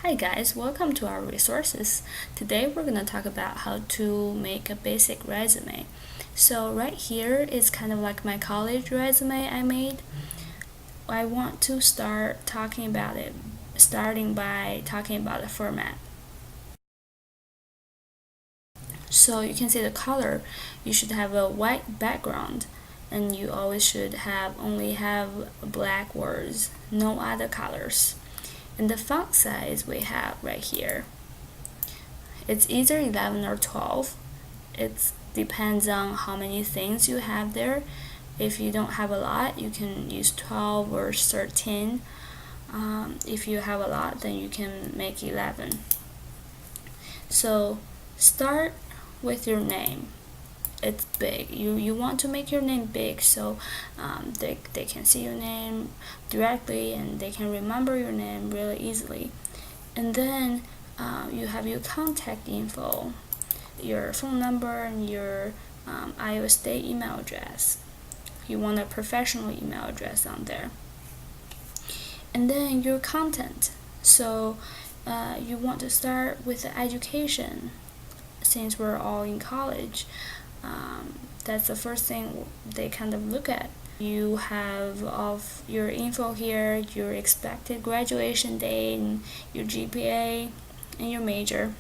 Hi guys, welcome to our resources. Today we're going to talk about how to make a basic resume. So right here is kind of like my college resume I made. I want to start talking about it, starting by talking about the format. So you can see the color, you should have a white background and you always should only have black words, no other colors. And the font size we have right here, it's either 11 or 12. It depends on how many things you have there. If you don't have a lot, you can use 12 or 13. If you have a lot, then you can make 11. So start with your name. It's big. You want to make your name big so they can see your name directly and they can remember your name really easily. And then you have your contact info, your phone number, and your Iowa State email address. You want a professional email address on there. And then your content. So you want to start with the education. Since we're all in college, that's the first thing they kind of look at. You have all your info here, your expected graduation date, and your GPA, and your major.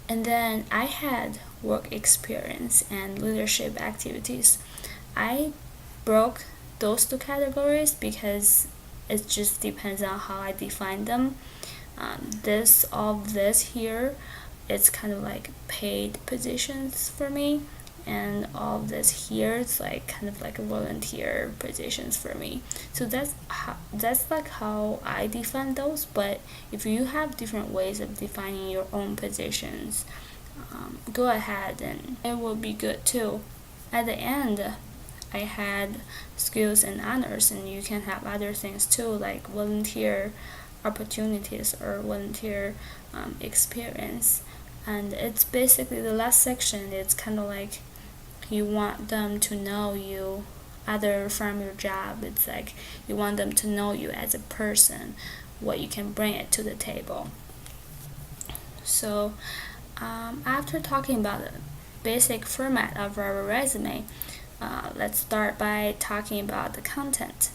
And then I had work experience and leadership activities. I broke those two categories because it just depends on how I define them. All this here, it's kind of like paid positions for me, and all of this here is like kind of like a volunteer positions for me. So that's like how I define those. But if you have different ways of defining your own positions, go ahead and it will be good too. At the end, I had skills and honors, and you can have other things too, like volunteer opportunities or volunteer experience. And it's basically the last section. It's kind of like you want them to know you other from your job. It's like you want them to know you as a person, what you can bring it to the table. So after talking about the basic format of our resume, let's start by talking about the content.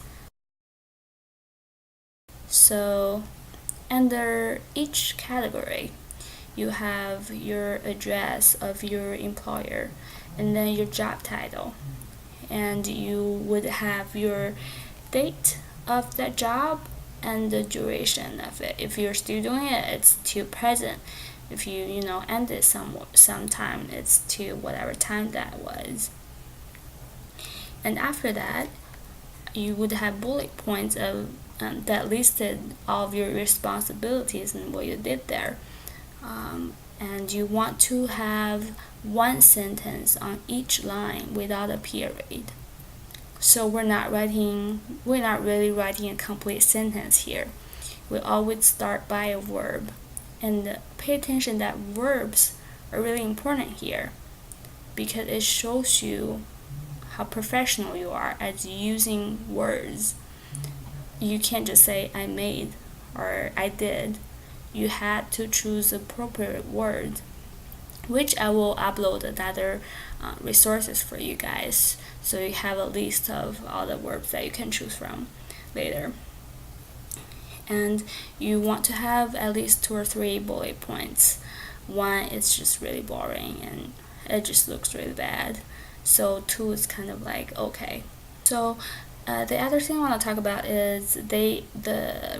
So under each category, you have your address of your employer and then your job title, and you would have your date of that job and the duration of it. If you're still doing it, it's till present. If you ended sometime, it's to whatever time that was. And after that, you would have bullet points of that listed all of your responsibilities and what you did there. And you want to have one sentence on each line without a period. So we're not really writing a complete sentence here. We always start by a verb, and pay attention that verbs are really important here because it shows you how professional you are as using words. You can't just say I made or I did. You had to choose appropriate word, which I will upload another resources for you guys, so you have a list of all the verbs that you can choose from later. And you want to have at least 2 or 3 bullet points. One is just really boring and it just looks really bad, so 2 is kind of like okay. So the other thing I want to talk about is the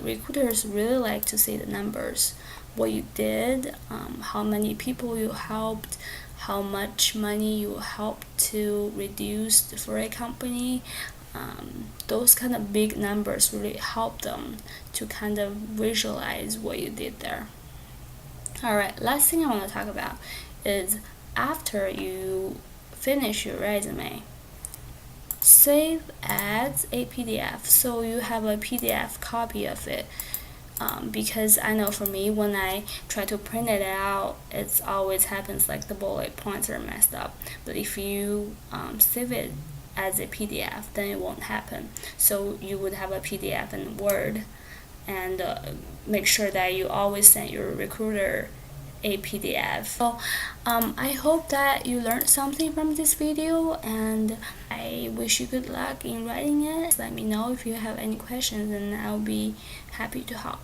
recruiters really like to see the numbers, what you did, how many people you helped, how much money you helped to reduce for a company. Those kind of big numbers really help them to kind of visualize what you did there. Alright, last thing I want to talk about is after you finish your resume, save as a PDF, so you have a PDF copy of it. Because I know for me, when I try to print it out, it always happens like the bullet points are messed up. But if you save it as a PDF, then it won't happen. So you would have a PDF in Word and make sure that you always send your recruiter a PDF. So I hope that you learned something from this video, and I wish you good luck in writing it. Let me know if you have any questions, and I'll be happy to help.